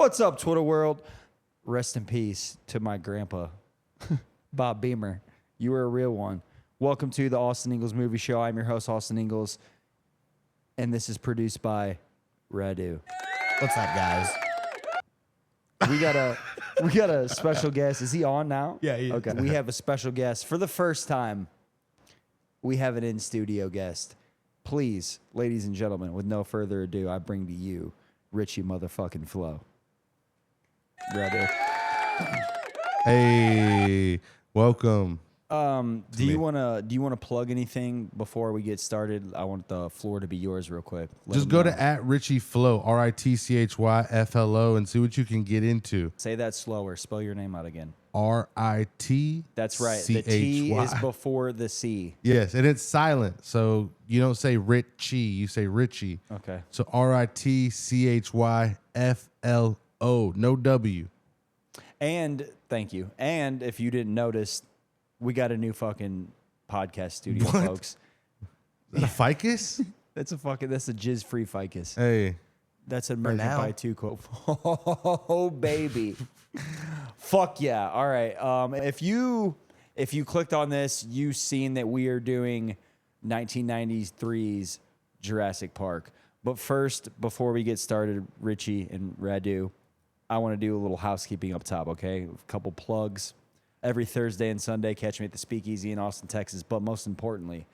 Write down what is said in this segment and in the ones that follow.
What's up, Twitter world? Rest in peace to my grandpa, Bob Beamer. You were a real one. Welcome to the Austin Ingels Movie Show. I'm your host, Austin Ingels, and this is produced by Radu. What's up, guys? We got a special guest. Is he on now? Yeah, he is. Okay. We have a special guest for the first time. We have an in-studio guest. Please, ladies and gentlemen, with no further ado, I bring to you Richie motherfucking Flo. Radu. Hey, welcome. Do you wanna plug anything before we get started? I want the floor to be yours real quick. Just go to @RichieFlo, RITCHYFLO, and see what you can get into. Say that slower. Spell your name out again. RIT. That's right. The T is before the C. Yes, and it's silent, so you don't say Richie, you say Richie. Okay. So RITCHYFLO, no W. And thank you. And if you didn't notice, we got a new fucking podcast studio, What? folks. The ficus? That's a jizz-free ficus. Hey. That's an American now. Pie 2 quote. Oh, baby. Fuck yeah. All right. If you clicked on this, you've seen that we are doing 1993's Jurassic Park. But first, before we get started, Richie and Radu, I want to do a little housekeeping up top, okay? A couple plugs. Every Thursday and Sunday, catch me at the Speakeasy in Austin, Texas. But most importantly,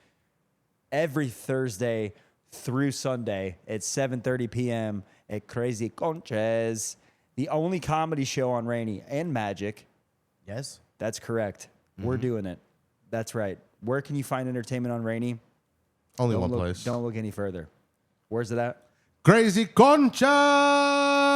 every Thursday through Sunday at 7:30 p.m. at Crazy Conches, the only comedy show on Rainy and Magic. Yes. That's correct. We're doing it. That's right. Where can you find entertainment on Rainy? Only one place. Don't look any further. Where's it at? Crazy Conchas!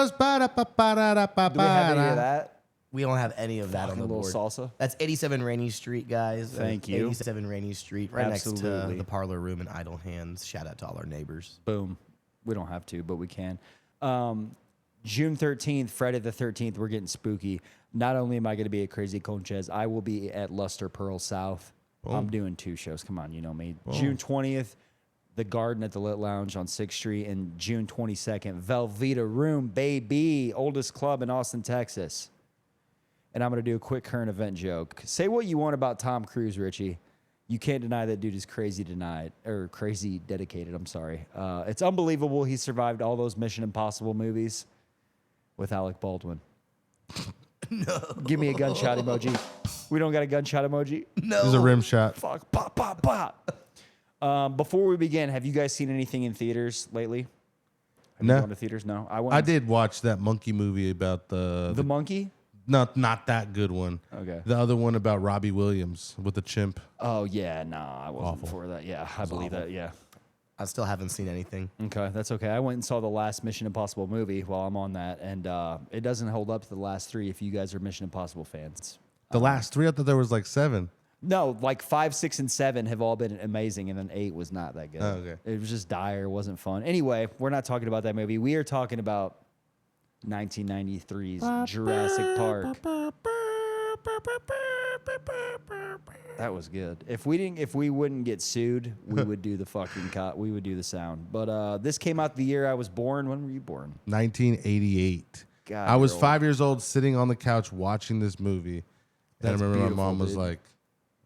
Do we have any of that? We don't have any of that Fucking on the little board. salsa. That's 87 Rainy Street, guys. Thank you. 87 Rainy Street, right Absolutely. next to the parlor room in Idle Hands. Shout out to all our neighbors. Boom. We don't have to, but we can. June 13th, Friday the 13th, we're getting spooky. Not only am I going to be at Crazy Conches, I will be at Luster Pearl South. I'm doing 2 shows. Come on, you know me. June 20th, The Garden at the Lit Lounge on 6th Street. And June 22nd, Velveeta Room, baby. Oldest club in Austin, Texas. And I'm going to do a quick current event joke. Say what you want about Tom Cruise, Richie. You can't deny that dude is crazy dedicated. I'm sorry. It's unbelievable he survived all those Mission Impossible movies with Alec Baldwin. No. Give me a gunshot emoji. We don't got a gunshot emoji? No. There's a rim shot. Fuck. Pop, pop, pop. Before we begin, have you guys seen anything in theaters lately? Have No. you gone to theaters? No. I did watch that monkey movie about The monkey? not that good one. Okay. The other one about Robbie Williams with the chimp. Oh, yeah. Nah, I wasn't Awful. for that. Yeah, I believe that. Yeah. I still haven't seen anything. Okay, that's okay. I went and saw the last Mission Impossible movie while I'm on that, and it doesn't hold up to the last 3 if you guys are Mission Impossible fans. The last 3, I thought there was like 7. No, like 5, 6, and 7 have all been amazing, and then 8 was not that good. Oh, okay. It was just dire, wasn't fun. Anyway, we're not talking about that movie. We are talking about 1993's Jurassic Park. That was good. If we wouldn't get sued, we would do the fucking we would do the sound. But this came out the year I was born. When were you born? 1988. God, I was you're 5 years old sitting on the couch watching this movie. And I That's remember my beautiful, mom was dude. like,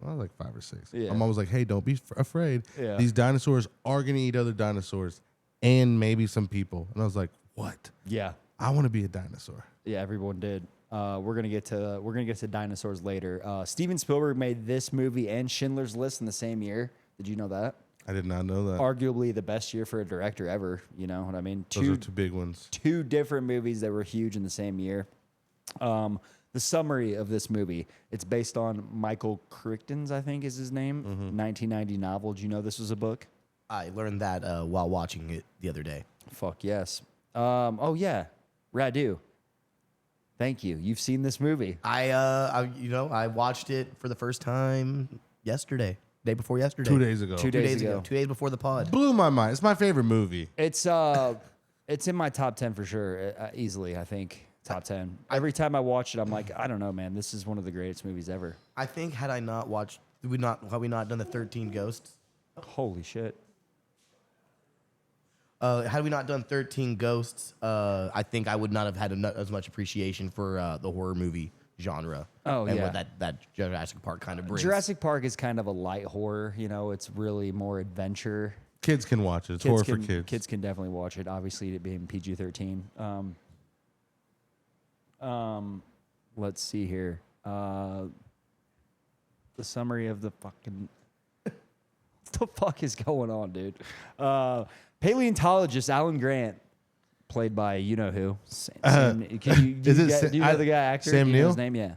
I was like 5 or 6. Yeah. My mom was like, hey, don't be afraid. Yeah. These dinosaurs are going to eat other dinosaurs and maybe some people. And I was like, what? Yeah. I want to be a dinosaur. Yeah, everyone did. We're gonna get to dinosaurs later. Steven Spielberg made this movie and Schindler's List in the same year. Did you know that? I did not know that. Arguably the best year for a director ever. You know what I mean? Those are 2 big ones. 2 different movies that were huge in the same year. The summary of this movie, it's based on Michael Crichton's, I think is his name, 1990 novel. Did you know this was a book? I learned that while watching it the other day. Fuck yes. Oh yeah, Radu. Thank you. You've seen this movie. I watched it for the first time yesterday, day before yesterday. 2 days ago. 2 days ago. 2 days before the pod. Blew my mind. It's my favorite movie. It's in my top 10 for sure, easily. I think top 10. Every time I watch it, I'm like, I don't know, man. This is one of the greatest movies ever. I think had we not done the 13 Ghosts, Holy shit. Had we not done 13 Ghosts, I think I would not have had as much appreciation for the horror movie genre. Oh, and yeah. what that Jurassic Park kind of brings. Jurassic Park is kind of a light horror. You know, it's really more adventure. Kids can watch it. It's horror for kids. Kids can definitely watch it. Obviously, it being PG-13. Let's see here. The summary of the fucking. What the fuck is going on, dude? Paleontologist Alan Grant, played by you know who. Do you know the guy actor? Sam Do you know Neill? his name? Yeah.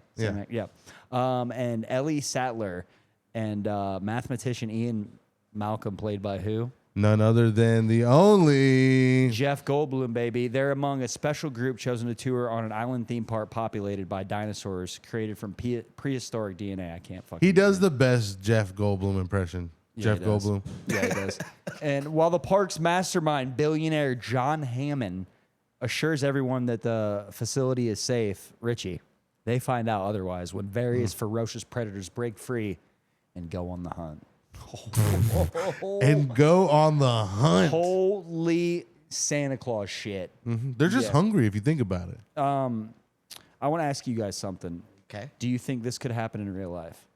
Yeah. And Ellie Sattler and mathematician Ian Malcolm, played by who? None other than the only Jeff Goldblum, baby. They're among a special group chosen to tour on an island theme park populated by dinosaurs created from prehistoric DNA. I can't fucking. He does the best Jeff Goldblum impression. Yeah, Jeff he does. Goldblum. Yeah, he does. And while the park's mastermind, billionaire John Hammond, assures everyone that the facility is safe, Richie, they find out otherwise when various ferocious predators break free and go on the hunt. And go on the hunt. Holy Santa Claus shit. They're just hungry if you think about it. I want to ask you guys something. Okay. Do you think this could happen in real life?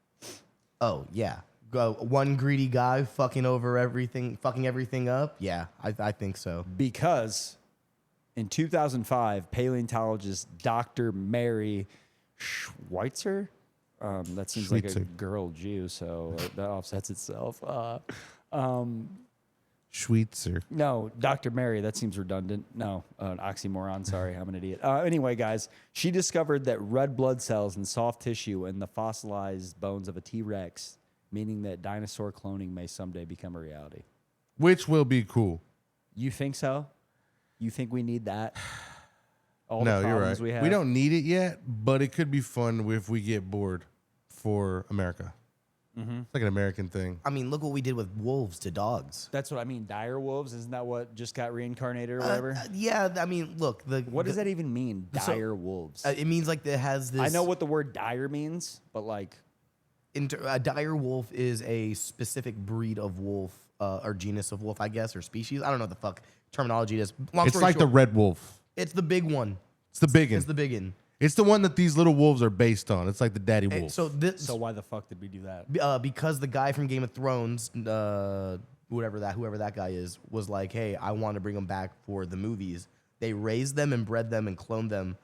Oh yeah. One greedy guy fucking everything up. Yeah, I think so. Because in 2005, paleontologist Dr. Mary Schweitzer, that seems like a Schweitzer. girl Jew, so that offsets itself. Schweitzer. No, Dr. Mary, that seems redundant. No, an oxymoron. Sorry, I'm an idiot. Anyway, guys, she discovered that red blood cells and soft tissue in the fossilized bones of a T-Rex, meaning that dinosaur cloning may someday become a reality. Which will be cool. You think so? You think we need that? All No, the you're right. problems we have? We don't need it yet, but it could be fun if we get bored for America. It's like an American thing. I mean, look what we did with wolves to dogs. That's what I mean. Dire wolves, isn't that what just got reincarnated or whatever? Yeah, I mean, look. What does that even mean? Dire wolves. It means like it has this. I know what the word dire means, but like, A dire wolf is a specific breed of wolf or genus of wolf, I guess, or species. I don't know what the fuck terminology it is. Long It's story like the short, red wolf. It's the big one. It's the big one. It's the big one. It's the one that these little wolves are based on. It's like the daddy And wolf. so why the fuck did we do that? Because the guy from Game of Thrones, whoever that guy is, was like, hey, I want to bring them back for the movies. They raised them and bred them and cloned them.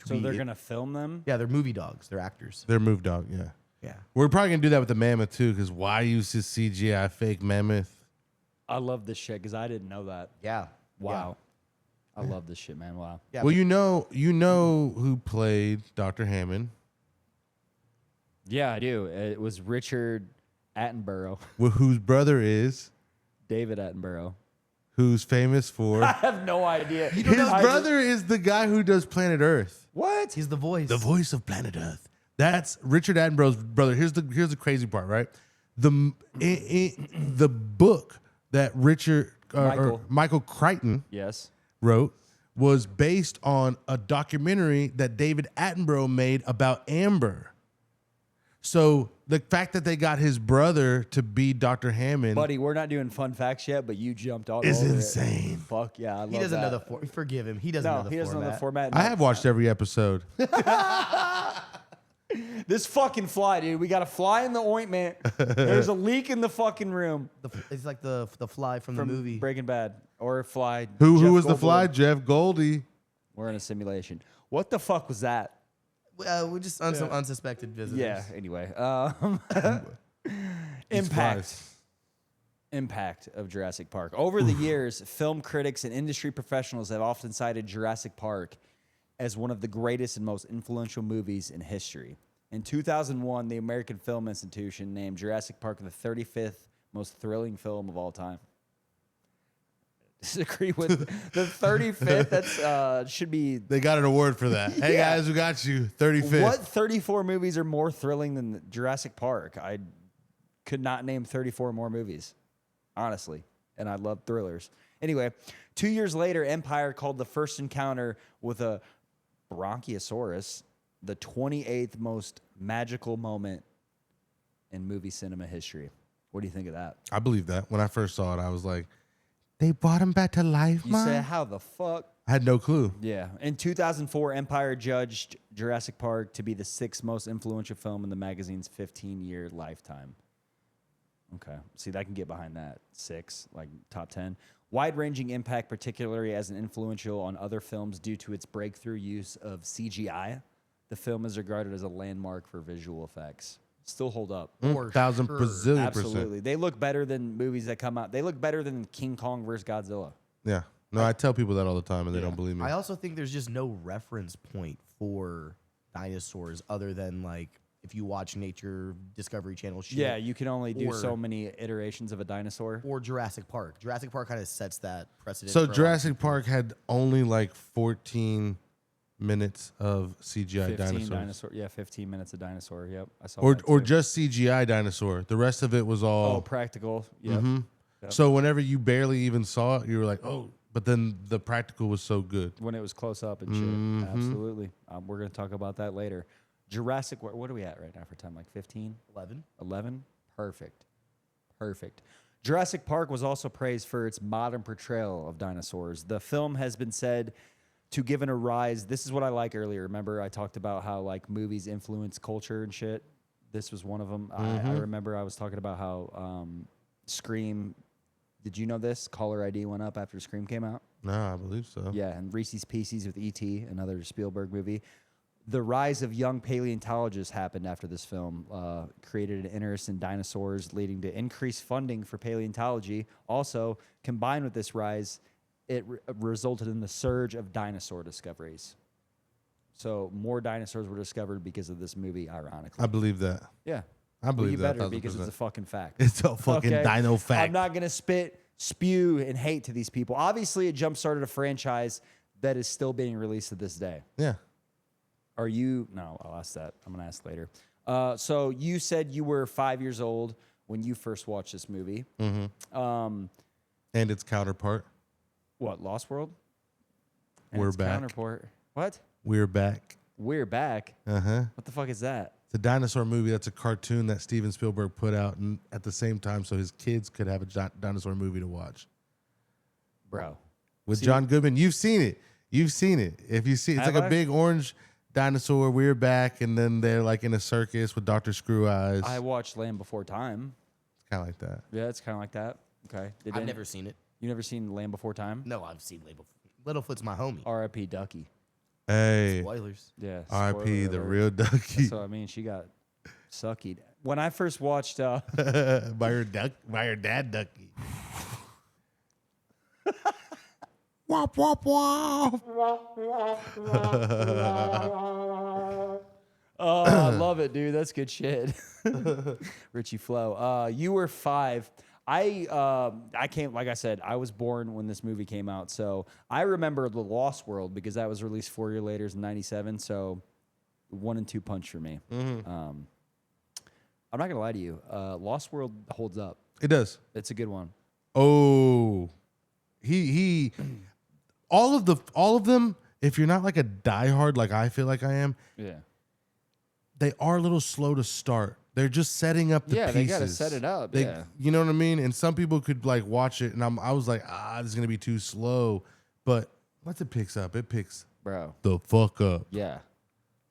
So they're gonna film them? Yeah, they're movie dogs. They're actors. They're move dog, yeah. Yeah. We're probably going to do that with the mammoth, too, because why use this CGI fake mammoth? I love this shit because I didn't know that. Yeah. Wow. I love this shit, man. Wow. Yeah. Well, you know who played Dr. Hammond, Yeah, I do. It was Richard Attenborough, whose brother is, David Attenborough. who's famous for. I have no idea. His brother is the guy who does Planet Earth. What? He's the voice. The voice of Planet Earth. That's Richard Attenborough's brother. Here's the crazy part, right? The book that Michael Crichton Yes. wrote was based on a documentary that David Attenborough made about Amber. So the fact that they got his brother to be Dr. Hammond, Buddy, we're not doing fun facts yet, but you jumped all is over it. insane. Fuck yeah, I love He doesn't know that. the format. Forgive him. He doesn't know No, the he doesn't know the format. I have watched every episode. This fucking fly, dude. We got a fly in the ointment. There's a leak in the fucking room It's like the fly from the movie. Breaking Bad or Fly. Who Jeff was the Goldblum. fly? Jeff Goldie. We're in a simulation. What the fuck was that? We're just some unsuspected visitors. Yeah. Anyway, These impact. flies. Impact of Jurassic Park. Over the years, film critics and industry professionals have often cited Jurassic Park as one of the greatest and most influential movies in history. In 2001, the American Film Institution named Jurassic Park the 35th most thrilling film of all time. Disagree with the 35th? That's should be. They got an award for that. Hey Yeah. guys, we got you. 35th. What 34 movies are more thrilling than Jurassic Park? I could not name 34 more movies, honestly. And I love thrillers. Anyway, 2 years later, Empire called the first encounter with a Bronchiosaurus the 28th most magical moment in movie cinema history. What do you think of that? I believe that. When I first saw it, I was like, They brought him back to life, You man. said, how the fuck? I had no clue. Yeah. In 2004, Empire judged Jurassic Park to be the 6th most influential film in the magazine's 15-year lifetime. Okay. See, I can get behind that. 6, like top 10. Wide-ranging impact, particularly as an influential on other films due to its breakthrough use of CGI. The film is regarded as a landmark for visual effects. Still hold up. For 1,000 sure. bazillion Absolutely. percent. They look better than movies that come out. They look better than King Kong versus Godzilla. Yeah. No, I tell people that all the time, and they don't believe me. I also think there's just no reference point for dinosaurs other than like if you watch Nature Discovery Channel shit. Yeah, you can only do Or- so many iterations of a dinosaur. Or Jurassic Park. Jurassic Park kind of sets that precedent. So for a lot of Jurassic people. Park had only like 14 minutes of CGI 15 dinosaurs. Yeah, 15 minutes of dinosaur. Yep, I saw Or that or too. just CGI dinosaur. The rest of it was all. Oh, practical. Yep. Yep. So whenever you barely even saw it, you were like, oh. But then the practical was so good. When it was close up and shit. Absolutely. We're going to talk about that later. Jurassic, what are we at right now for time? Like 15? 11. 11? Perfect. Perfect. Jurassic Park was also praised for its modern portrayal of dinosaurs. The film has been said to give a rise. This is what I like earlier. Remember, I talked about how like movies influence culture and shit. This was one of them. I remember I was talking about how Scream. Did you know this? Caller ID went up after Scream came out. Nah, I believe so. Yeah, and Reese's Pieces with E.T., another Spielberg movie. The rise of young paleontologists happened after this film, created an interest in dinosaurs, leading to increased funding for paleontology. Also, combined with this rise, it resulted in the surge of dinosaur discoveries. So more dinosaurs were discovered because of this movie, ironically. I believe that. Yeah. I believe you that. better because 1,000%. it's a fucking fact. It's a fucking Okay? dino fact. I'm not going to spew and hate to these people. Obviously, it jump-started a franchise that is still being released to this day. Yeah. Are you? No, I'll ask that. I'm going to ask later. So you said you were 5 years old when you first watched this movie. And its counterpart. What, Lost World? We're its back. Counterpart. What? We're back. We're back? Uh-huh. What the fuck is that? It's a dinosaur movie. That's a cartoon that Steven Spielberg put out and at the same time so his kids could have a dinosaur movie to watch. Bro. With John Goodman. You've seen it. You've seen it. If you see, it's Have like I? a big orange dinosaur. We're back. And then they're like in a circus with Dr. Screw Eyes. I watched Land Before Time. It's kind of like that. Yeah, it's kind of like that. Okay. I've never seen it. You never seen Land Before Time? No, I've seen Littlefoot's my homie. R.I.P. Ducky. Hey. Spoilers. Yeah. R.I.P. spoiler the alert. real Ducky. So I mean, she got suckied. When I first watched, by her dad Ducky. Wop wop wop. oh, I love it, dude. That's good shit. Richie Flo. You were 5. I came, like I said, I was born when this movie came out, so I remember The Lost World because that was released 4 years later in '97. So 1 and 2 punch for me. I'm not gonna lie to you. Lost World holds up. It does. It's a good one. Oh, he all of them. If you're not like a diehard like I feel like I am, Yeah. they are a little slow to start. They're just setting up the pieces. They gotta set it up. Yeah. You know what I mean? And some people could like watch it, and I was like, this is gonna be too slow. But once it picks up, it picks Bro. the fuck up. Yeah.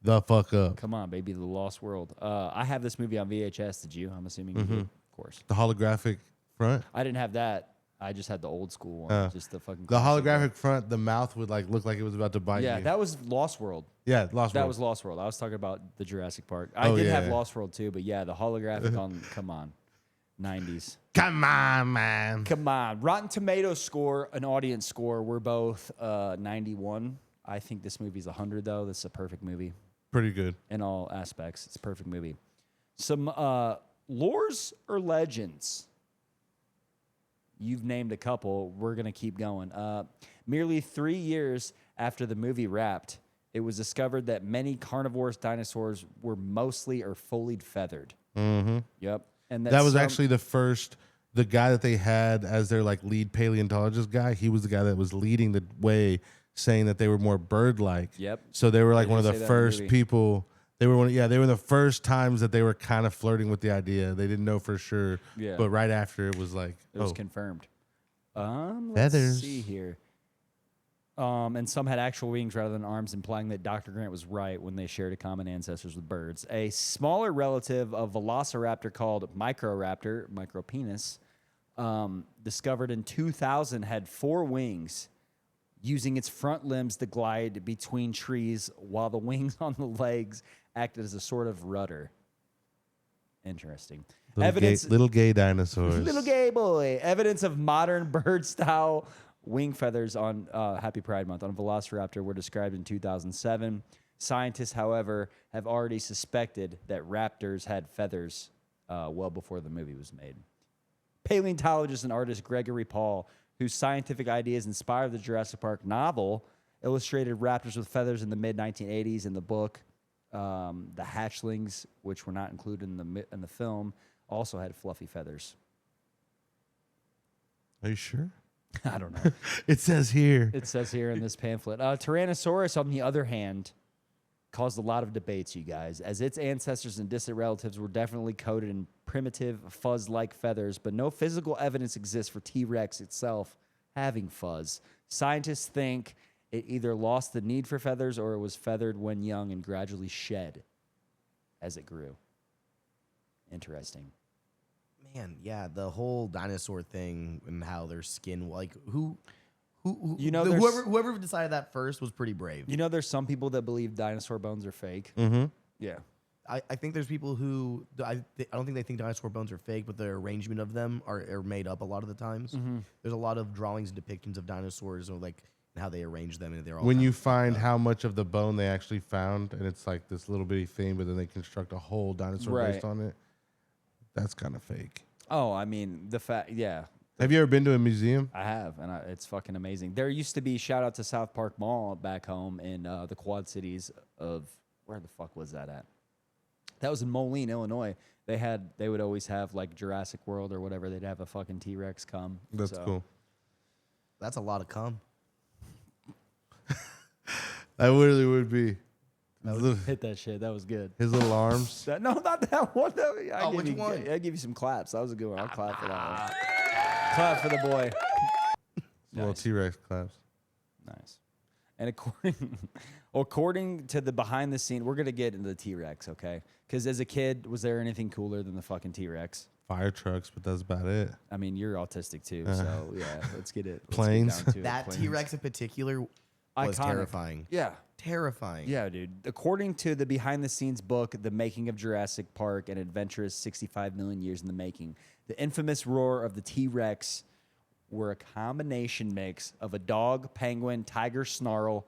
The fuck up. Come on, baby. The Lost World. I have this movie on VHS. Did you? I'm assuming you did. Of course. The holographic front. I didn't have that. I just had the old school one. Just the fucking. The classic one. holographic front, the mouth would like look like it was about to bite Yeah, you. that was Lost World. Yeah, Lost That World. was Lost World. I was talking about the Jurassic Park. I Oh, did have yeah. Lost World too, but yeah, the holographic on. Come on, 90s. Come on, man. Come on. Rotten Tomatoes score, an audience score. We're both 91. I think this movie's 100 though. This is a perfect movie Pretty good. in all aspects. It's a perfect movie. Some lores or legends. You've named a couple. We're going to keep going. Merely 3 years after the movie wrapped, it was discovered that many carnivorous dinosaurs were mostly or fully feathered. Mm-hmm. Yep. And That was actually the guy that they had as their like lead paleontologist guy. He was the guy that was leading the way, saying that they were more bird-like. Yep. So they were like They one of did the say that in the first movie. people. They were they were the first times that they were kind of flirting with the idea. They didn't know for sure. Yeah. But right after it was like, It was confirmed. Let's Feathers. see here. And some had actual wings rather than arms, implying that Dr. Grant was right when they shared a common ancestors with birds. A smaller relative of Velociraptor called Microraptor, micropenis, discovered in 2000 had 4 wings, using its front limbs to glide between trees while the wings on the legs acted as a sort of rudder. Interesting. Little gay dinosaurs. Little gay boy. Evidence of modern bird-style wing feathers on Happy Pride Month on Velociraptor were described in 2007. Scientists, however, have already suspected that raptors had feathers well before the movie was made. Paleontologist and artist Gregory Paul, whose scientific ideas inspired the Jurassic Park novel, illustrated raptors with feathers in the mid-1980s in the book. The hatchlings, which were not included in the film, also had fluffy feathers. Are you sure? I don't know. It says here. It says here in this pamphlet. Tyrannosaurus, on the other hand, caused a lot of debates, you guys, as its ancestors and distant relatives were definitely coated in primitive fuzz-like feathers, but no physical evidence exists for T-Rex itself having fuzz. Scientists think it either lost the need for feathers or it was feathered when young and gradually shed as it grew. Interesting. Man, yeah, the whole dinosaur thing and how their skin, like who You know, whoever decided that first was pretty brave. You know, there's some people that believe dinosaur bones are fake. Mm-hmm. Yeah. I think there's people who I don't think they think dinosaur bones are fake, but the arrangement of them are made up a lot of the times. There's a lot of drawings and depictions of dinosaurs or like how they arrange them, and they're all When kind you of fucked find up. how much of the bone they actually found, and it's like this little bitty thing, but then they construct a whole dinosaur based on it, that's kind of fake. Oh, I mean, yeah. Have you ever been to a museum? I have, and it's fucking amazing. There used to be, shout out to South Park Mall back home in the Quad Cities of, where the fuck was that at? That was in Moline, Illinois. They would always have like Jurassic World or whatever. They'd have a fucking T-Rex come. That's cool. That's a lot of cum. That really would be. Hit that shit. That was good. His little arms. No, not that one. Which one? I give you some claps. That was a good one. I'll clap for that one. Clap for the boy. Little T-Rex claps. Nice. And according to the behind the scene, we're gonna get into the T-Rex, okay? Because as a kid, was there anything cooler than the fucking T-Rex? Fire trucks, but that's about it. I mean, you're autistic too, so yeah. Let's get it. Planes. That Planes. T-Rex in particular was Iconic. terrifying. Yeah. Terrifying. Yeah, dude. According to the behind the scenes book, The Making of Jurassic Park, an adventurous 65 million years in the making, the infamous roar of the T-Rex were a combination mix of a dog, penguin, tiger snarl,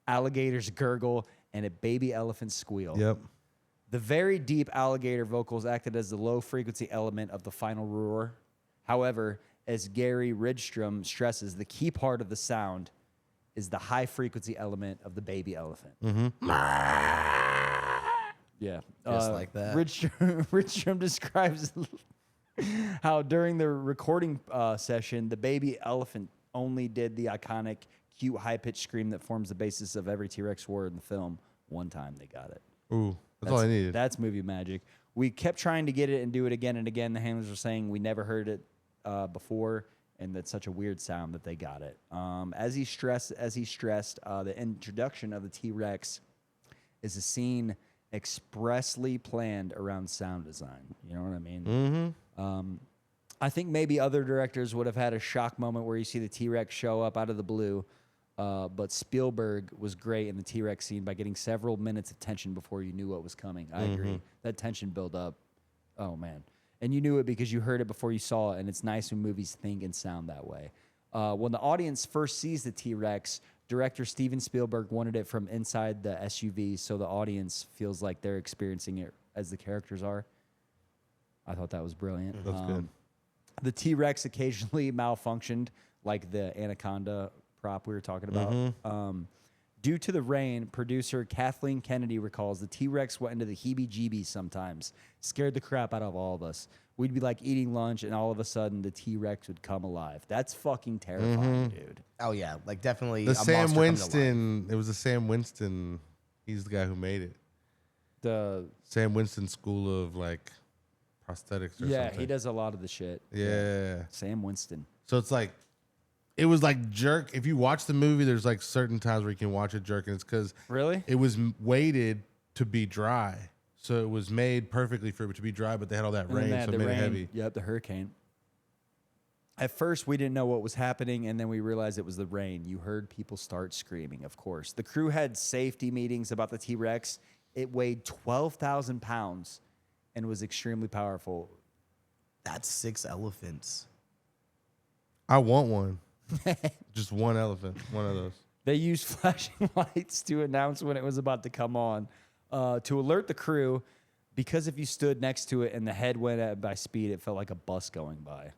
alligator's gurgle, and a baby elephant squeal. Yep. The very deep alligator vocals acted as the low frequency element of the final roar. However, as Gary Ridgstrom stresses, the key part of the sound is the high frequency element of the baby elephant. Yeah. Just like that. Ridgstrom describes how during the recording session, the baby elephant only did the iconic, cute, high-pitched scream that forms the basis of every T-Rex roar in the film. One time they got it. Ooh, that's all I needed. That's movie magic. We kept trying to get it and do it again and again. The handlers were saying we never heard it before, and that's such a weird sound that they got it. As he stressed, the introduction of the T-Rex is a scene expressly planned around sound design. You know what I mean? Mm-hmm. I think maybe other directors would have had a shock moment where you see the T-Rex show up out of the blue, but Spielberg was great in the T-Rex scene by getting several minutes of tension before you knew what was coming. I agree. That tension build up. Oh, man. And you knew it because you heard it before you saw it, and it's nice when movies think and sound that way. When the audience first sees the T-Rex, director Steven Spielberg wanted it from inside the SUV so the audience feels like they're experiencing it as the characters are. I thought that was brilliant. That's good. The T-Rex occasionally malfunctioned, like the anaconda prop we were talking about. Due to the rain, producer Kathleen Kennedy recalls the T-Rex went into the heebie-jeebies sometimes, scared the crap out of all of us. We'd be like eating lunch, and all of a sudden, the T-Rex would come alive. That's fucking terrifying, dude. Oh yeah, like definitely. The a Sam monster coming to life. Winston. It was the Sam Winston. He's the guy who made it. The Sam Winston School of like prosthetics or something. he does a lot of the shit. Yeah. Sam Winston. So it's like it was like jerk. If you watch the movie, there's like certain times where you can watch it jerk, and it's because Really? it was weighted to be dry. So it was made perfectly for it to be dry, but they had all that And then rain, they had so it the made rain. it heavy. Yep, the hurricane. At first, we didn't know what was happening, and then we realized it was the rain. You heard people start screaming, of course. The crew had safety meetings about the T-Rex. It weighed 12,000 pounds and was extremely powerful. That's 6 elephants. I want one. Just one elephant, one of those. They used flashing lights to announce when it was about to come on to alert the crew, because if you stood next to it and the head went at by speed, it felt like a bus going by.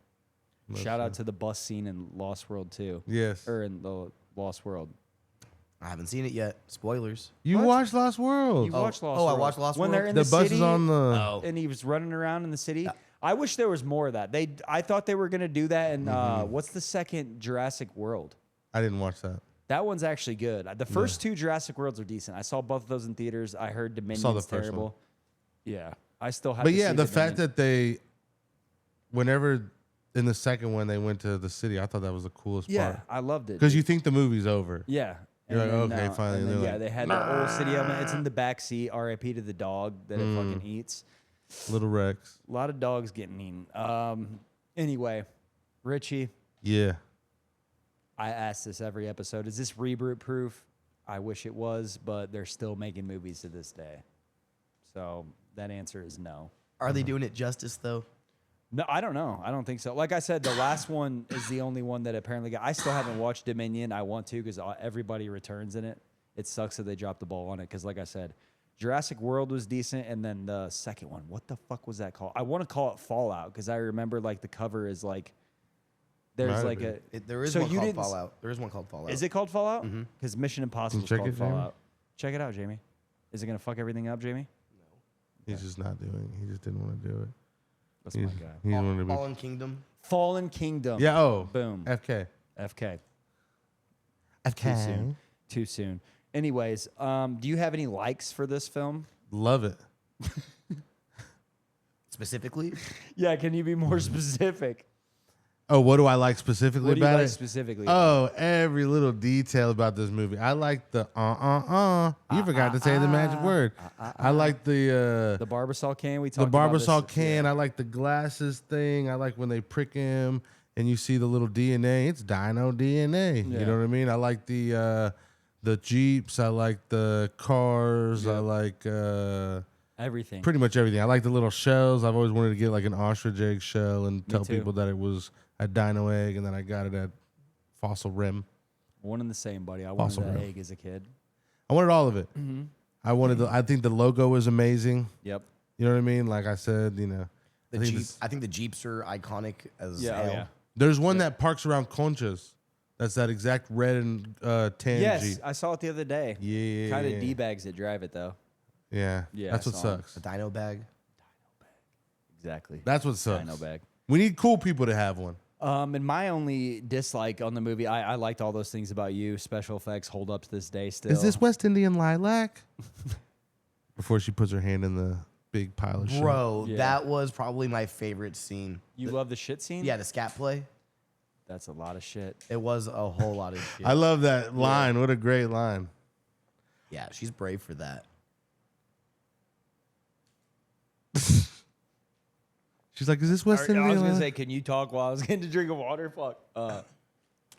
Shout out to the bus scene in Lost World too. Yes. Or in the Lost World. I haven't seen it yet. Spoilers. You What? watched Lost World. You watched Lost I World. watched Lost when World? they're in The the, bus city is on the. Oh. and he was running around in the city. I wish there was more of that. I thought they were gonna do that in what's the second Jurassic World? I didn't watch that. That one's actually good. The first two Jurassic Worlds are decent. I saw both of those in theaters. I heard Dominion's first terrible. one. Yeah, I still have. But to yeah, see the Dominion. fact that they, whenever in the second one they went to the city, I thought that was the coolest part. I loved it. Because dude. you think the movie's over. Yeah. You're And like, then, okay, finally. and then, They're yeah, like, they had the old city element. It's in the back seat. R.I.P. to the dog that it fucking eats. Little Rex. A lot of dogs getting eaten. Anyway, Richie, Yeah. I ask this every episode. Is this reboot proof? I wish it was, but they're still making movies to this day. So that answer is no. Are they doing it justice though? No, I don't know. I don't think so. Like I said, the last one is the only one that apparently got. I still haven't watched Dominion. I want to because everybody returns in it. It sucks that they dropped the ball on it because, like I said, Jurassic World was decent, and then the second one, what the fuck was that called? I want to call it Fallout because I remember like the cover is like there's Might like be. a. There is So one you called didn't Fallout. There is one called Fallout. Is it called Fallout? Because Mission Impossible is check called it, Jamie? Fallout. Check it out, Jamie. Is it gonna fuck everything up, Jamie? He's just not doing it. He just didn't want to do it. That's He's, my guy. he wanted to be. Fallen Kingdom? Fallen Kingdom. Yeah, oh. Boom. FK. FK. FK. Too soon. Too soon. Anyways, do you have any likes for this film? Love it. Specifically? Yeah, can you be more specific? Oh, what do I like specifically What do you about like it? specifically? Oh, every little detail about this movie. I like the You forgot to say the magic word. I like the The Barbasol can we the talked about Barbasol this- can. yeah. I like the glasses thing. I like when they prick him and you see the little DNA. It's dino DNA. Yeah. You know what I mean? I like the Jeeps. I like the cars. I like Everything. pretty much everything. I like the little shells. I've always wanted to get like an ostrich egg shell and tell too. people that it was a dino egg, and then I got it at Fossil Rim. One and the same, buddy. I wanted Fossil that Rim. egg as a kid. I wanted all of it. I wanted I think the logo was amazing. Yep. You know what I mean? Like I said, you know. The I think Jeep. this- I think the Jeeps are iconic as Yeah, oh, hell. yeah. There's one that parks around Conchas. That's that exact red and tan Yes, Jeep. I saw it the other day. Yeah. Kind of D-bags that drive it, though. Yeah. Yeah, That's I what saw 'em. sucks. A dino bag. Exactly. That's what sucks. Dino bag. We need cool people to have one. And my only dislike on the movie, I liked all those things about you. Special effects hold up to this day still. Is this West Indian lilac? Before she puts her hand in the big pile of shit. Bro, Yeah. that was probably my favorite scene. You love the shit scene? Yeah, the scat play. That's a lot of shit. It was a whole lot of shit. I love that line. What a great line. Yeah, she's brave for that. She's like, is this West I Indian was gonna lilac? say, can you talk while I was getting a drink of water? Fuck.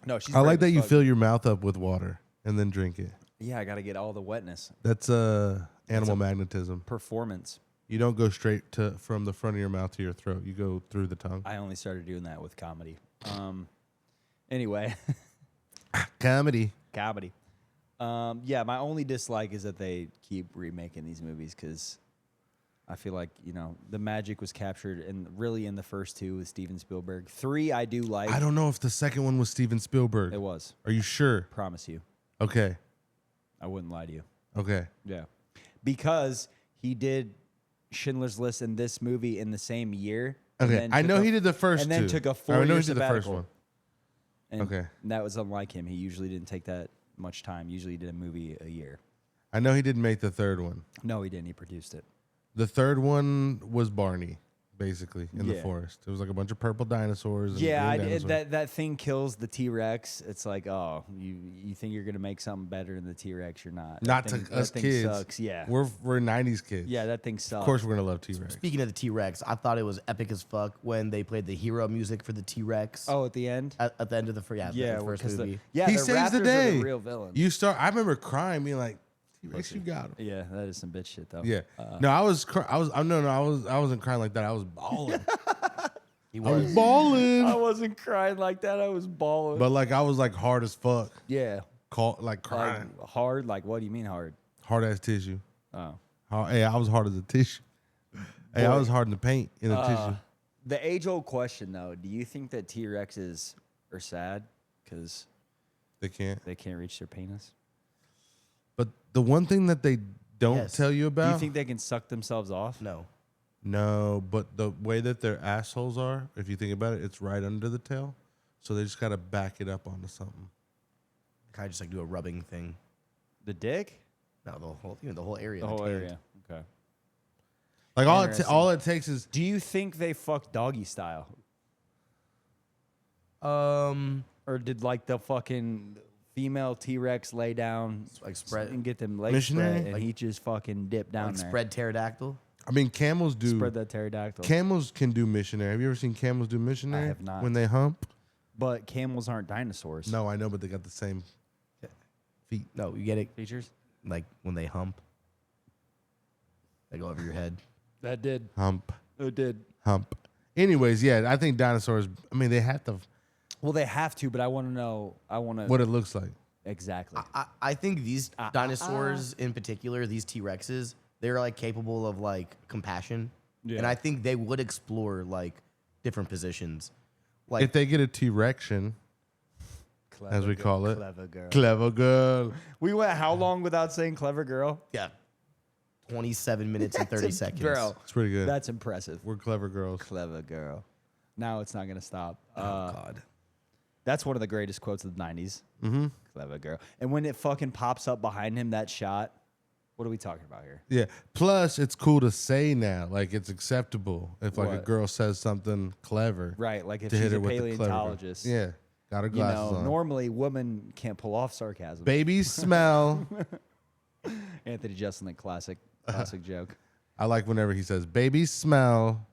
No, she's. I like brave that as you fuck. fill your mouth up with water and then drink it. Yeah, I gotta get all the wetness. That's animal magnetism. Performance. You don't go straight to from the front of your mouth to your throat. You go through the tongue. I only started doing that with comedy. Anyway, Comedy. comedy. Yeah, my only dislike is that they keep remaking these movies because I feel like the magic was captured in the first two with Steven Spielberg. 3 I do like. I don't know if the second one was Steven Spielberg. It was. Are you sure? Promise you. Okay. I wouldn't lie to you. Okay. Yeah, because he did Schindler's List and this movie in the same year. and Okay. then I took know a- he did the first and then two. took a I 4 know year he did the first sabbatical. one. And Okay. that was unlike him. He usually didn't take that much time. Usually he did a movie a year. I know he didn't make the third one. No, he didn't. He produced it. The third one was Barney, basically, in the Yeah. forest. It was like a bunch of purple dinosaurs. And Yeah, green dinosaurs. that thing kills the T-Rex. It's like, oh, you think you're gonna make something better than the T-Rex? You're not. Not that thing, to us that thing kids. Sucks. Yeah, We're 90s kids. yeah, that thing sucks. Of course, we're gonna love T-Rex. Speaking of the T-Rex, I thought it was epic as fuck when they played the hero music for the T-Rex Oh, at the end. at the end of the Yeah, the first 'cause movie. yeah, He the saves the Raptors are day. the real villain. I remember crying, being like, T-Rex, you got him. Yeah, that is some bitch shit though. Yeah. No, I wasn't crying like that. I was bawling. He I was was. bawling. I wasn't crying like that. I was bawling. But like I was like hard as fuck. yeah, Like crying. like hard. Like what do you mean hard? Hard ass tissue. Oh, Hey, I was hard as a tissue. Hey, I Boy. was hard in the paint in a tissue. the age-old question though: do you think that T-Rexes are sad because They can't. they can't reach their penis? But the one thing that they don't Yes. tell you Do about. you think they can suck themselves off? No. No, but the way that their assholes are, if you think about it, it's right under the tail. So they just got to back it up onto something. Kind of just like do a rubbing thing. The dick? No, the whole area. The whole taint. area. Okay. Like Interesting. all it takes is Do you think they fuck doggy style? Or did like the fucking female T-Rex lay down Like spread- and get them legs Missionary? spread and he just fucking dip down like there? spread pterodactyl. I mean, camels do. Spread that pterodactyl. Camels can do missionary. Have you ever seen camels do missionary? have not. When they hump? But camels aren't dinosaurs. No, I know, but they got the same feet. No, you get it Features? like when they hump. They go over your head. That did. Hump. It did. Hump. Anyways, yeah, I think dinosaurs, I mean, they have to, Well, they have to, but I want to know. I want to. what it looks like. Exactly. I think these dinosaurs in particular, these T-Rexes, they're like capable of like compassion. Yeah. And I think they would explore like different positions. Like If they get a T-Rection, Clever as we girl, call it. Clever girl. clever girl. We went how long without saying clever girl? yeah, 27 minutes and 30 seconds. Bro, It's pretty good. that's impressive. We're clever girls. Clever girl. Now it's not going to stop. Oh God. That's one of the greatest quotes of the 90s. Mm-hmm. Clever girl. And when it fucking pops up behind him, that shot, what are we talking about here? Yeah. Plus, it's cool to say now. Like, it's acceptable if like a What? girl says something clever. Right, like if To she's hit a her with the clever girl. paleontologist. Yeah. Got her You glasses know, on. normally women can't pull off sarcasm. Baby smell. Anthony Jeselnik, classic joke. I like whenever he says, baby smell.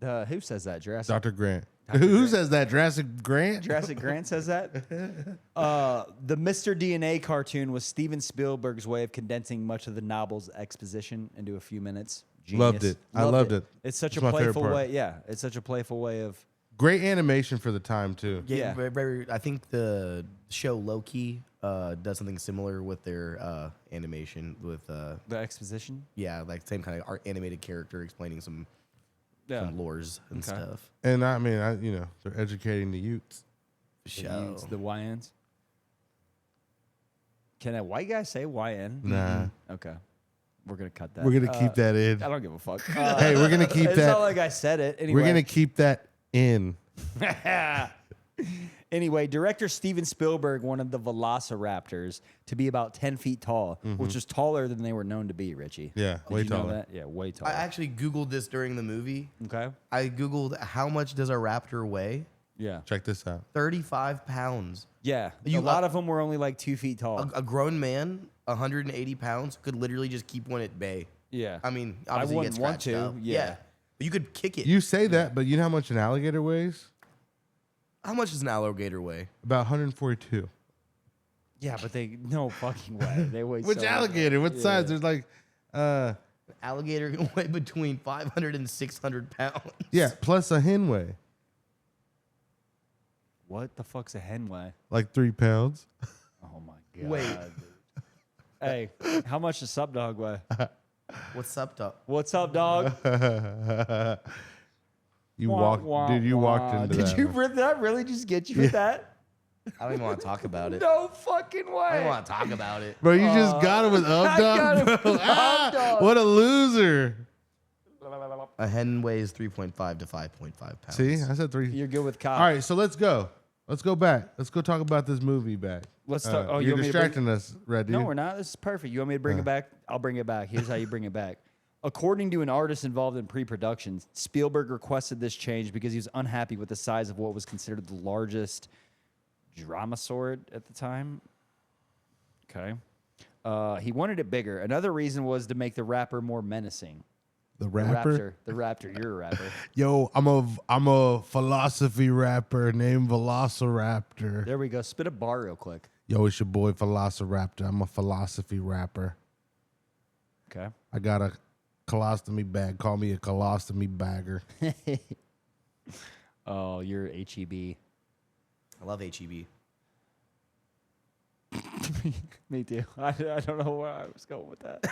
Who says that? Jurassic Dr. Grant. Who says that? Jurassic Grant? Jurassic Grant says that. The Mr. DNA cartoon was Steven Spielberg's way of condensing much of the novel's exposition into a few minutes. Genius. Loved it. I loved it. It's such It's a my favorite playful part. way. Yeah, it's such a playful way of. Great animation for the time, too. Yeah. I think the show Loki does something similar with their animation with The exposition. yeah, like same kind of art animated character explaining some lores and Okay. stuff. And I mean, they're educating the youths. The the YNs. Can a white guy say YN? Nah. Okay. We're going to cut that. We're going to keep that in. I don't give a fuck. Hey, we're going to keep it's that. not like I said it. Anyway. We're going to keep that in. Anyway, director Steven Spielberg wanted the Velociraptors to be about 10 feet tall, which is taller than they were known to be, Richie. Yeah, Did way you know taller. that? Yeah, way taller. I actually Googled this during the movie. Okay. I Googled how much does a raptor weigh? Yeah. Check this out. 35 pounds. Yeah. You- a lot of them were only like 2 feet tall. A grown man, 180 pounds, could literally just keep one at bay. yeah. I mean, obviously you get wouldn't want scratched to, up. yeah. But you could kick it. You say that, but you know how much an alligator weighs? How much does an alligator weigh? About 142. Yeah, but they no fucking way. They weigh Which so alligator? What Yeah. size? There's like, An alligator can weigh between 500 and 600 pounds. yeah, plus a hen weigh. What the fuck's a hen weigh? Like 3 pounds. Oh my god. Wait. dude. Hey, how much does Sup Dog weigh? What's up, dog? What's up, dog? You Wah, walked, wah, dude. You walked wah. into Did that. you? one. Did that really just get you with that? I don't even want to talk about it. No fucking I way. don't want to talk about it. Bro, you just got him with I up got him dog. with Ah, Up Dog. what a loser! A hen weighs 3.5 to 5.5 pounds. See, I said 3. You're good with cops. All right, so let's go. Let's go back. Let's go talk about this movie back. Let's talk. Oh, you you're want me to bring- distracting us, Red Dude. No, we're not. This is perfect. You want me to bring it back? I'll bring it back. Here's how you bring it back. According to an artist involved in pre-production, Spielberg requested this change because he was unhappy with the size of what was considered the largest dromaeosaur at the time. Okay. He wanted it bigger. Another reason was to make the rapper more menacing. The rapper? The raptor. You're a rapper. Yo, I'm a philosophy rapper named Velociraptor. There we go. Spit a bar real quick. Yo, it's your boy Velociraptor. I'm a philosophy rapper. Okay. I got a colostomy bag. Call me a colostomy bagger. Oh, you're HEB. I love HEB. Me too. I don't know where I was going with that.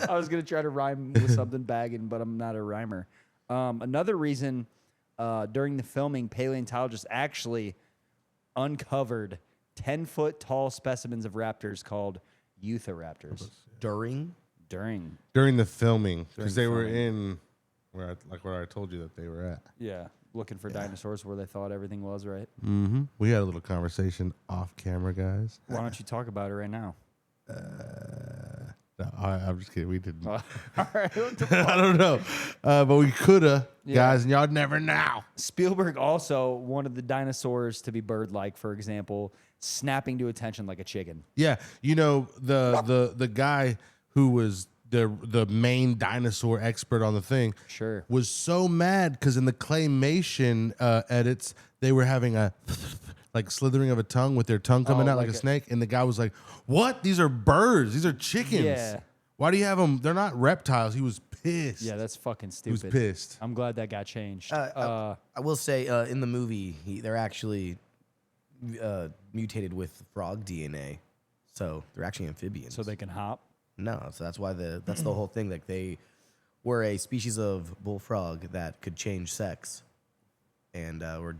I was going to try to rhyme with something bagging, but I'm not a rhymer. Another reason during the filming, paleontologists actually uncovered 10-foot tall specimens of raptors called eutheraptors. During During the filming, because they During were filming. in where I told you that they were at. Yeah, looking for dinosaurs where they thought everything was, right? Mm-hmm. We had a little conversation off camera, guys. Why don't you talk about it right now? No, I'm just kidding. We didn't. All right. I don't know, but we coulda, Yeah. guys, and y'all never know. Spielberg also wanted the dinosaurs to be bird-like, for example, snapping to attention like a chicken. Yeah, you know the guy who was the main dinosaur expert on the thing Sure. was so mad because in the claymation edits they were having a like slithering of a tongue with their tongue coming out like a snake, and the guy was like, "What? These are birds. These are chickens. Yeah. Why do you have them? They're not reptiles." He was pissed. Yeah, that's fucking he stupid. was pissed. I'm glad that got changed. I will say in the movie they're actually mutated with frog DNA, so they're actually amphibians. so they can hop. No, so that's why that's the whole thing. Like they were a species of bullfrog that could change sex, and were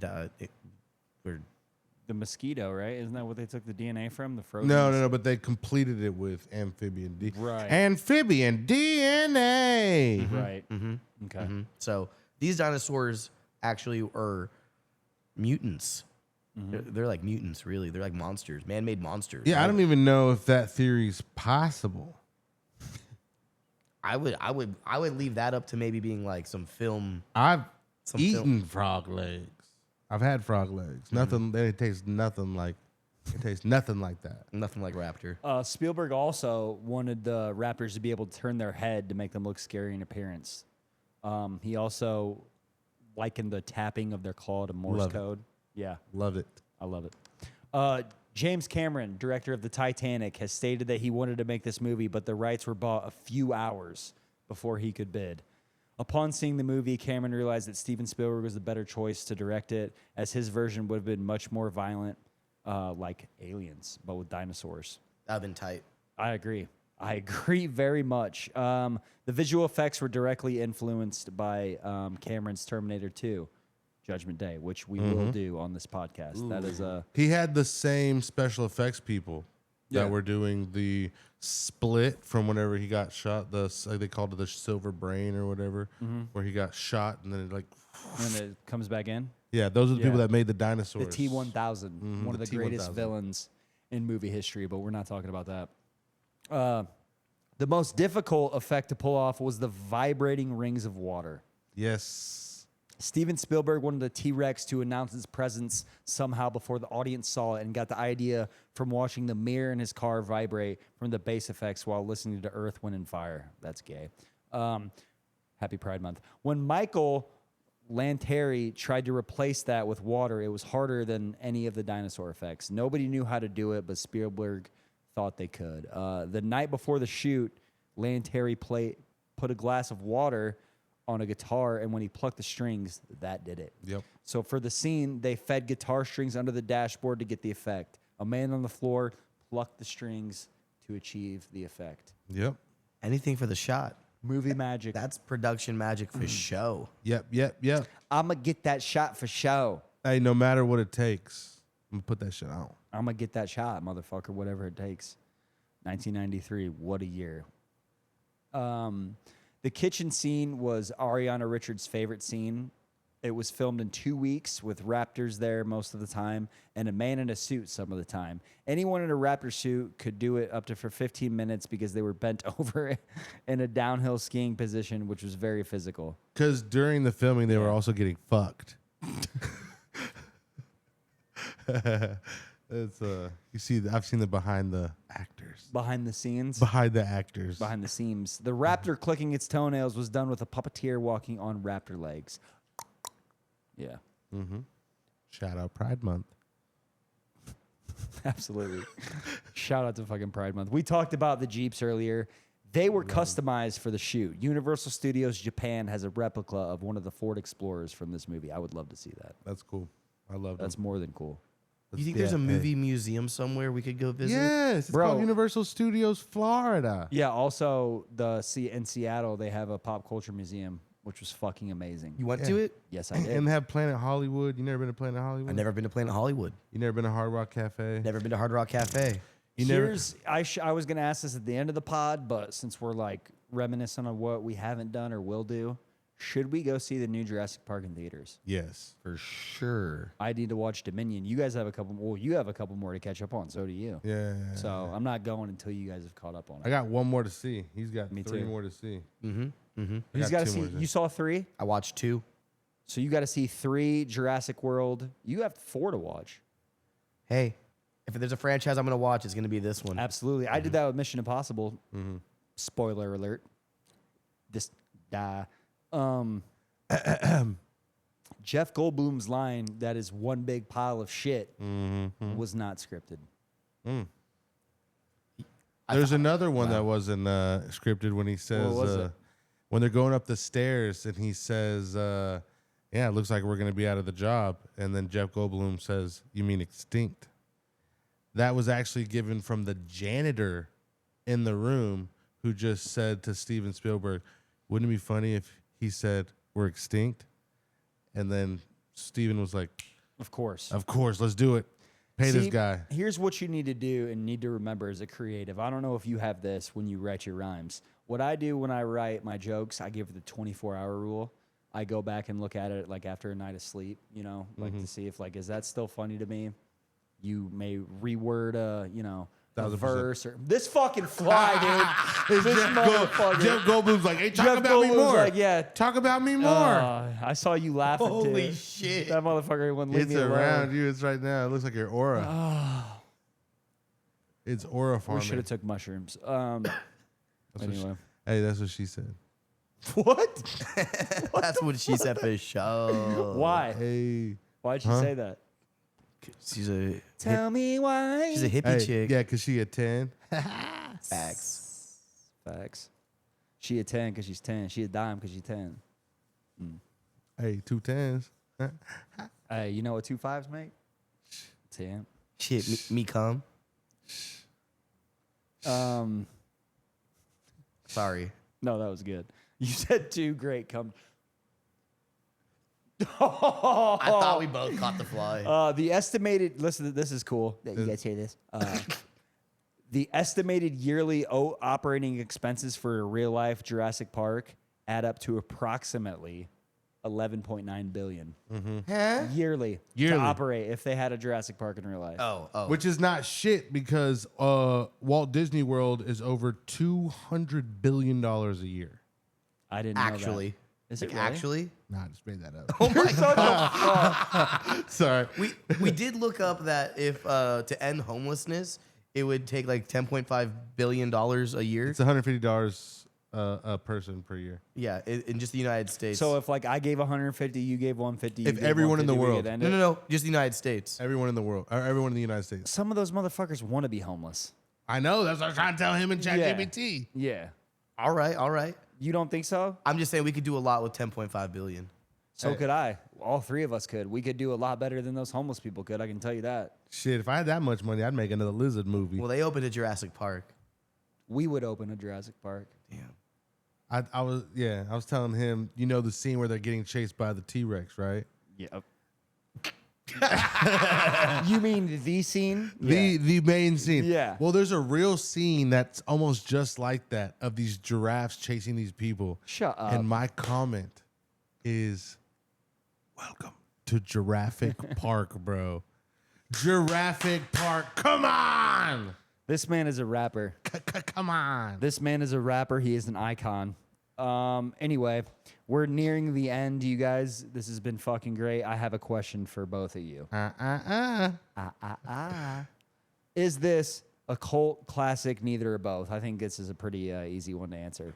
The mosquito, right? Isn't that what they took the DNA from? The frozen. No, but they completed it with amphibian DNA. Right. Amphibian DNA. Right. Okay. So these dinosaurs actually are mutants. They're like mutants, really. They're like monsters, man-made monsters. Yeah, I don't even know if that theory's possible. I would leave that up to maybe being like some film. I've Some eaten frog legs. I've had frog legs. Nothing. It tastes nothing like. It tastes nothing like that. Nothing like Raptor. Spielberg also wanted the raptors to be able to turn their head to make them look scary in appearance. He also likened the tapping of their claw to Morse Love it. code. Yeah, Love it. I love it. James Cameron, director of the Titanic, has stated that he wanted to make this movie, but the rights were bought a few hours before he could bid. Upon seeing the movie, Cameron realized that Steven Spielberg was the better choice to direct it, as his version would have been much more violent, like Aliens, but with dinosaurs. That'd been tight. I agree. I agree very much. The visual effects were directly influenced by Cameron's Terminator 2, Judgment Day, which we will do on this podcast. That is a He had the same special effects people Yeah. that were doing the split from whenever he got shot. They called it the silver brain or whatever, where he got shot and then it like. and it comes back in. Yeah, those are the people Yeah. that made the The dinosaurs. T-1000, one of the the greatest T-1000. villains in movie history, but we're not talking about that. The most difficult effect to pull off was the vibrating rings of water. Yes. Steven Spielberg wanted the T-Rex to announce its presence somehow before the audience saw it, and got the idea from watching the mirror in his car vibrate from the bass effects while listening to Earth, Wind, and Fire. That's gay. Happy Pride Month. When Michael Lanterry tried to replace that with water, it was harder than any of the dinosaur effects. Nobody knew how to do it, but Spielberg thought they could. The night before the shoot, Lanterry put a glass of water on a guitar, and when he plucked the strings, that did it. Yep. So for the scene, they fed guitar strings under the dashboard to get the effect. A man on the floor plucked the strings to achieve the effect. Yep. Anything for the shot. Movie magic. That's production magic for show. Yep. I'm going to get that shot for show. Hey, no matter what it takes, I'm gonna put that shit on. I'm going to get that shot, motherfucker, whatever it takes. 1993, what a year. The kitchen scene was Ariana Richards' favorite scene It was filmed in 2 weeks with raptors there most of the time and a man in a suit some of the time. Anyone in a raptor suit could do it up to for 15 minutes because they were bent over in a downhill skiing position, which was very physical. Because during the filming, they were also getting fucked. It's you see, I've seen the behind the actors, Behind the scenes. behind the actors. Behind the seams. The raptor clicking its toenails was done with a puppeteer walking on raptor legs. Yeah, Shout out Pride Month. absolutely. Shout out to fucking Pride Month. We talked about the Jeeps earlier. They were customized for the shoot. Universal Studios Japan has a replica of one of the Ford Explorers from this movie. I would love to see that. That's cool. I love that. That's more than cool. You think there's a movie museum somewhere we could go visit? Yes, it's Bro. called Universal Studios Florida. Yeah, also in Seattle, they have a pop culture museum, which was fucking amazing. You went to it? Yes, I did. And they have Planet Hollywood. You never been to Planet Hollywood? I've never been to Planet Hollywood. You never been to Hard Rock Cafe? Never been to Hard Rock Cafe. You never. Here's I was gonna ask this at the end of the pod, but since we're like reminiscent on what we haven't done or will do, should we go see the new Jurassic Park in theaters? Yes. For sure. I need to watch Dominion. You guys have a couple. Well, you have a couple more to catch up on. So do you. Yeah. So I'm not going until you guys have caught up on I it. got one more to see. He's got Me three too. more to see. He's got got to two see. more to see. You saw 3, I watched 2. so you got to see 3 Jurassic World. You have 4 to watch. Hey, if there's a franchise I'm going to watch, it's going to be this one. Absolutely. I did that with Mission Impossible. Spoiler alert. This die. Jeff Goldblum's line, that is one big pile of shit, was not scripted. There's another one that wasn't scripted when he says, What was it? when they're going up the stairs and he says, yeah, it looks like we're going to be out of the job. And then Jeff Goldblum says, you mean extinct? That was actually given from the janitor in the room who just said to Steven Spielberg, wouldn't it be funny if he said, we're extinct? And then Steven was like, Of course. of course, let's do it. Pay this See, guy. Here's what you need to do and need to remember as a creative. I don't know if you have this when you write your rhymes. What I do when I write my jokes, I give it the 24-hour rule. I go back and look at it like after a night of sleep, you know, like to see if like, is that still funny to me? You may reword a, you know, a 1000%. verse or this fucking fly, dude. This motherfucker. Jeff Goldblum's like, hey, talk Jeff about me Goldblum's more. like, yeah. Talk about me more. I saw you laughing Holy too. shit. That motherfucker wouldn't leave It's me alone. around you. It's right now. It looks like your aura. It's aura We farming. should have took mushrooms. That's what Anyway. hey, that's what she said. What? That's what she said for sure. Why? Hey. Why'd you say that? She's a Tell me why. she's a hippie Hey, chick. yeah, because she a 10. Facts. Facts. She a 10 because she's 10. She a dime because she's 10. Hey, 2 10s. Hey, you know what 2 5s make? 10. Shit, me come. Sorry. No, that was good. You said 2 great come. I thought we both caught the fly. The estimated, listen, this is cool. You guys hear this? The estimated yearly operating expenses for a real life Jurassic Park add up to approximately 11.9 billion Huh? yearly to operate if they had a Jurassic Park in real life. Oh. Which is not shit because Walt Disney World is over $200 billion a year. I didn't know Actually. that. Is Like it really? actually? Nah, I just made that up. Oh my god. Sorry. We did look up that if to end homelessness, it would take like $10.5 billion a year. It's $150 a person per year. Yeah, in just the United States. So if like I gave 150, you gave 150. If everyone in the world- no, just the United States. Everyone in the world, or everyone in the United States. Some of those motherfuckers want to be homeless. I know. That's what I was trying to tell him in ChatGPT. Yeah. All right. You don't think so? I'm just saying we could do a lot with 10.5 billion. So could I. All 3 of us could. We could do a lot better than those homeless people could. I can tell you that. Shit, if I had that much money, I'd make another lizard movie. Well, they opened a Jurassic Park. We would open a Jurassic Park. Damn. I was telling him, you know the scene where they're getting chased by the T-Rex, right? Yep. You mean the scene? The main scene. Yeah. Well, there's a real scene that's almost just like that of these giraffes chasing these people. Shut up. And my comment is, Welcome to Jurassic Park, bro. Jurassic Park. Come on. This man is a rapper. Come on. This man is a rapper. He is an icon. Anyway, we're nearing the end, you guys. This has been fucking great. I have a question for both of you. Is this a cult classic, neither or both? I think this is a pretty easy one to answer.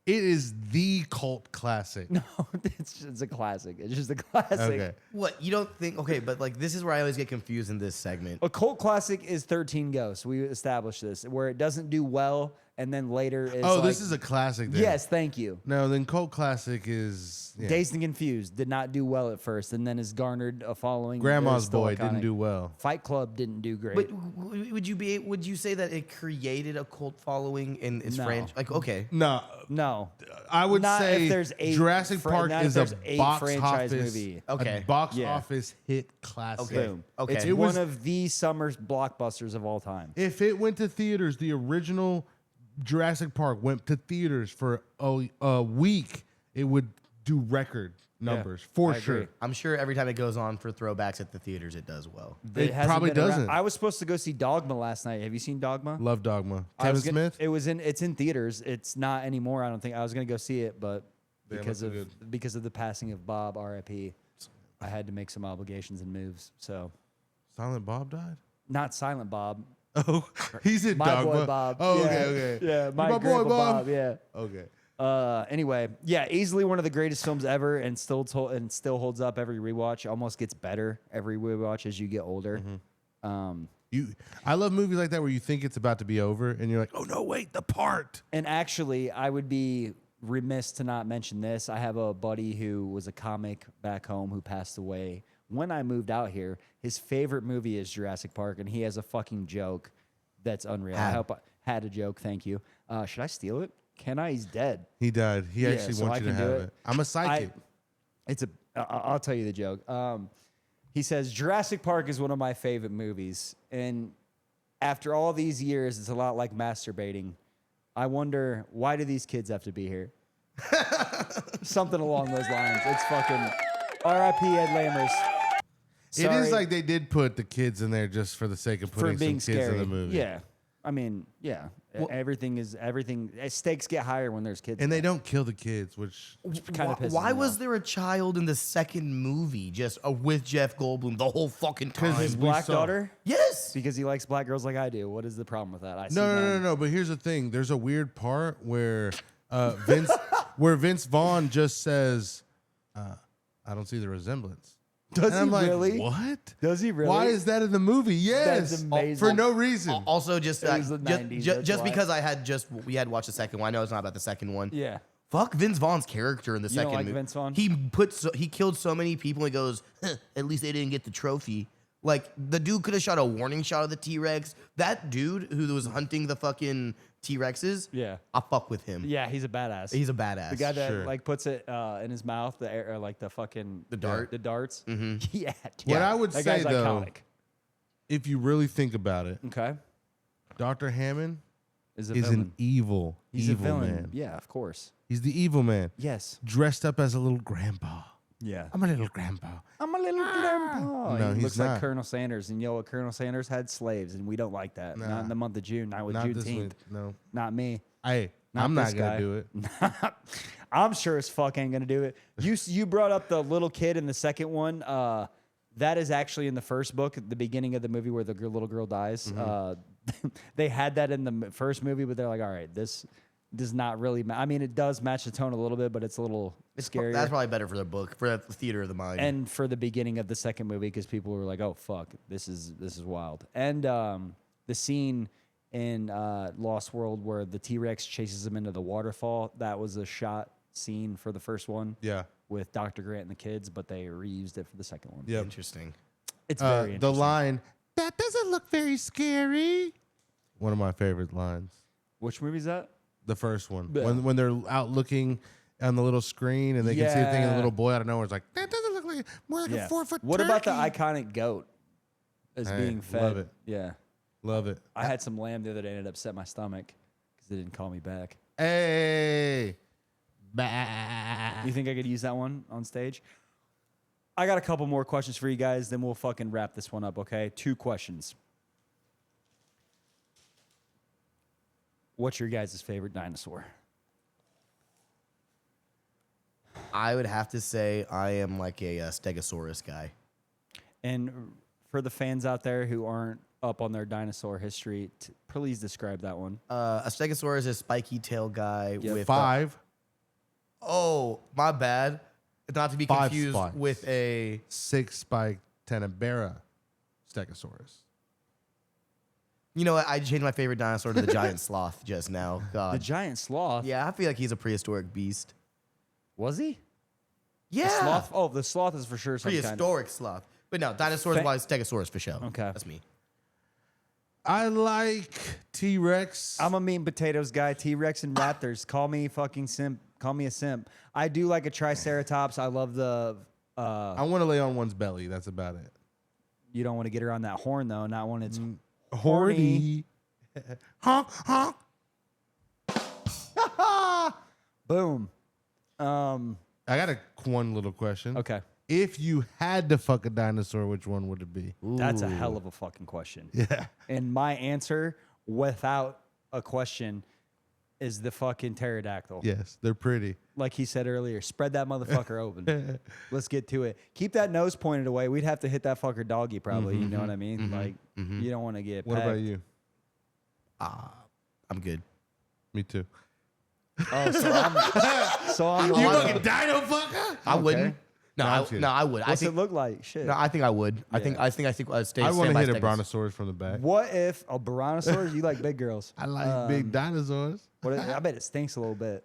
It is the cult classic. No, it's a classic. It's just a classic. Okay. What, you don't think? Okay, but like this is where I always get confused in this segment. A cult classic is 13 Ghosts. We established this, where it doesn't do well, and then later is Oh, like, this is a classic then. yes, thank you. No, then cult classic is Dazed and Confused did not do well at first, and then has garnered a following. Grandma's still Boy iconic. didn't do well. Fight Club didn't do great. But would you say that it created a cult following in its No. franchise? Like, okay, No, No, I would Not say if there's eight Jurassic fr- Park not if is a there's eight box franchise office, movie. Okay. a box Yeah. office hit classic. Okay. boom. Okay. It's It one was- of the summer blockbusters of all time. If it went to theaters, the original Jurassic Park went to theaters for a week, it would do record numbers for I sure. agree. I'm sure every time it goes on for throwbacks at the theaters, it does well. It hasn't probably been around. doesn't. I was supposed to go see Dogma last night. Have you seen Dogma? Love Dogma. I Kevin was gonna- Smith. It's in theaters. It's not anymore. I don't think. I was gonna go see it, but Damn, because that's of good. because of the passing of Bob, R.I.P. I had to make some obligations and moves. So Silent Bob died. not Silent Bob. Oh, he's in My Dogma. boy Bob. Oh, Yeah. okay, okay. Yeah, my boy grandpa Bob. Bob. Yeah. Okay. Anyway, yeah, easily one of the greatest films ever, and still holds up every rewatch. Almost gets better every rewatch as you get older. I love movies like that where you think it's about to be over, and you're like, oh no, wait, the part. And actually, I would be remiss to not mention this. I have a buddy who was a comic back home who passed away when I moved out here. His favorite movie is Jurassic Park, and he has a fucking joke that's unreal. I hope I had a joke. Thank you. Should I steal it? Can I? He's dead. He died. He Yeah, actually so wants I you to can do have it. it. I'm a psychic. I'll tell you the joke. He says Jurassic Park is one of my favorite movies, and after all these years, it's a lot like masturbating. I wonder, why do these kids have to be here? Something along those lines. It's fucking R.I.P. Ed Lammers. It is like they did put the kids in there just for the sake of for putting being some kids scary. in the movie. Yeah, I mean, yeah. Everything. Stakes get higher when there's kids. And they there. don't kill the kids, which Kind of pisses Why me was off. there a child in the second movie just with Jeff Goldblum the whole fucking time? His we black saw- daughter? Yes. Because he likes black girls like I do. What is the problem with that? I see no. But here's the thing: there's a weird part where Vince Vaughn just says, "I don't see the resemblance." Does And I'm he like, really? What? Does he really? Why is that in the movie? Yes, That's amazing. for no reason. Also, just It was the 90s, that's just why. because we had watched the second one. I know it's not about the second one. Yeah. Fuck Vince Vaughn's character in the You second don't like movie. Vince Vaughn? He killed so many people. He goes, huh, at least they didn't get the trophy. Like the dude could have shot a warning shot of the T-Rex. That dude who was hunting the fucking T-Rexes. Yeah. I fuck with him. Yeah, he's a badass. He's a badass. the guy that Sure. like puts it in his mouth, the air, or like the fucking dart? the darts. Mm-hmm. Yeah, dude. What I would that say guy's though, iconic. if you really think about it, Okay, Dr. Hammond is a is villain. an evil, He's evil a villain. man. Yeah, of course. He's the evil man, Yes. dressed up as a little grandpa. Yeah. I'm a little grandpa. I'm a little grandpa. No, he he's looks not. like Colonel Sanders, and you know what? Colonel Sanders had slaves, and we don't like that. Nah. Not in the month of June. Not with Not this Juneteenth. one. No. Not me. Hey, Not I'm this not gonna guy. do it. I'm sure as fuck ain't gonna do it. You brought up the little kid in the second one. That is actually in the first book, at the beginning of the movie where the little girl dies. They had that in the first movie, but they're like, all right, this does not really. I mean, it does match the tone a little bit, but it's a little scarier. That's probably better for the book, for the theater of the mind. And for the beginning of the second movie, because people were like, "Oh fuck, this is wild." And the scene in Lost World where the T-Rex chases him into the waterfall, that was a shot scene for the first one. Yeah. With Dr. Grant and the kids, but they reused it for the second one. Yep. Interesting. It's very The interesting. line, that doesn't look very scary. One of my favorite lines. Which movie is that? The first one. Yeah. When they're out looking on the little screen and they can see the thing and the Yeah. little boy out of nowhere is like, that doesn't look like more like a 4-foot What about the turkey." iconic goat as Hey, being fed? love it. Yeah. Love it. I had some lamb the other day and it upset my stomach because they didn't call me back. Hey. You think I could use that one on stage? I got a couple more questions for you guys, then we'll fucking wrap this one up, okay? 2 questions. What's your guys' favorite dinosaur? I would have to say I am like a Stegosaurus guy. And for the fans out there who aren't up on their dinosaur history, please describe that one. A Stegosaurus is a spiky tail guy with 5. oh, my bad. Not to be 5 confused spikes. with a 6 spike Tenebera Stegosaurus. You know what? I changed my favorite dinosaur to the giant sloth just now. The God. giant sloth. Yeah, I feel like he's a prehistoric beast. Was he? Yeah. The sloth? Oh, the sloth is for sure some kind. Prehistoric sloth. But no, dinosaurs wise Stegosaurus for sure. Okay. That's me. I like T-Rex. I'm a mean potatoes guy. T-Rex and Raptors. Call me fucking simp. Call me a simp. I do like a Triceratops. I love the. I want to lay on one's belly. That's about it. You don't want to get her on that horn though. Not when it's Horny. Honk, honk. boom. I got one little question. Okay. If you had to fuck a dinosaur, which one would it be? That's a hell of a fucking question. Yeah. And my answer, without a question, is the fucking pterodactyl. Yes, they're pretty. Like he said earlier, spread that motherfucker open. Let's get to it. Keep that nose pointed away. We'd have to hit that fucker doggy probably. You know what I mean? Like, you don't want to get What pegged. about you? I'm good. Me too. Oh, so I'm the You one. fucking dino fucker? I wouldn't. No, No, I'm I, kidding. no, I would. What's it look like? Shit. No, I think I would. I think I'd stay. I want stand to by hit a Stegosaurus. brontosaurus from the back. What if a brontosaurus? You like big girls? I like big dinosaurs. I bet it stinks a little bit.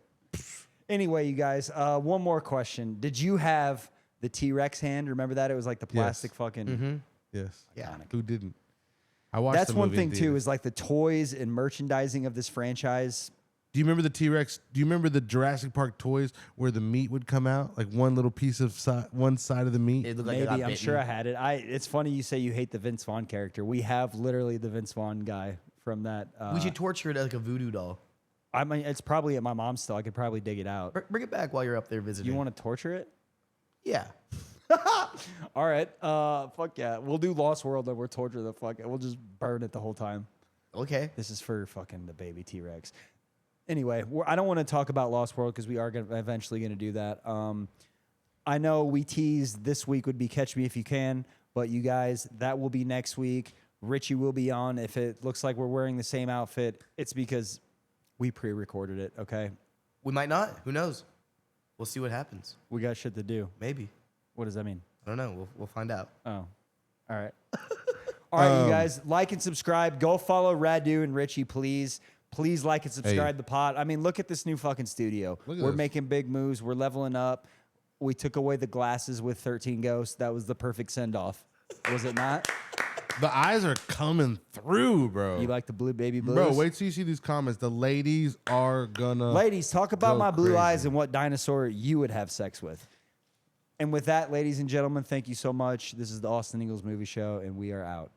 Anyway, you guys, one more question. Did you have the T-Rex hand? Remember that? It was like the plastic fucking. Yes. Yeah. Who didn't? I watched That's the one movie in thing too. theaters. Is like the toys and merchandising of this franchise. Do you remember the T-Rex? Do you remember the Jurassic Park toys where the meat would come out? Like one little piece of one side of the meat? It looked like it Maybe got I'm bitten. sure I had it. It's funny you say you hate the Vince Vaughn character. We have literally the Vince Vaughn guy from that. We should torture it like a voodoo doll. I mean, it's probably at my mom's still. I could probably dig it out. Bring it back while you're up there visiting. You want to torture it? Yeah. All right. Fuck yeah. We'll do Lost World and we'll torture the fuck. We'll just burn it the whole time. Okay. This is for fucking the baby T-Rex. Anyway, I don't want to talk about Lost World because we are eventually going to do that. I know we teased this week would be Catch Me If You Can, but you guys, that will be next week. Richie will be on. If it looks like we're wearing the same outfit, it's because we pre-recorded it, okay? We might not. Who knows? We'll see what happens. We got shit to do. Maybe. What does that mean? I don't know. We'll find out. Oh, all right. All right, you guys, like and subscribe. Go follow Radu and Richie, please. Please like and subscribe the pod. I mean, look at this new fucking studio. Look at We're this. making big moves. We're leveling up. We took away the glasses with 13 Ghosts. That was the perfect send-off. Was it not? The eyes are coming through, bro. You like the blue baby blues? Bro, wait till you see these comments. The ladies are gonna. Ladies, talk about Go my blue crazy. eyes and what dinosaur you would have sex with. And with that, ladies and gentlemen, thank you so much. This is the Austin Ingels Movie Show, and we are out.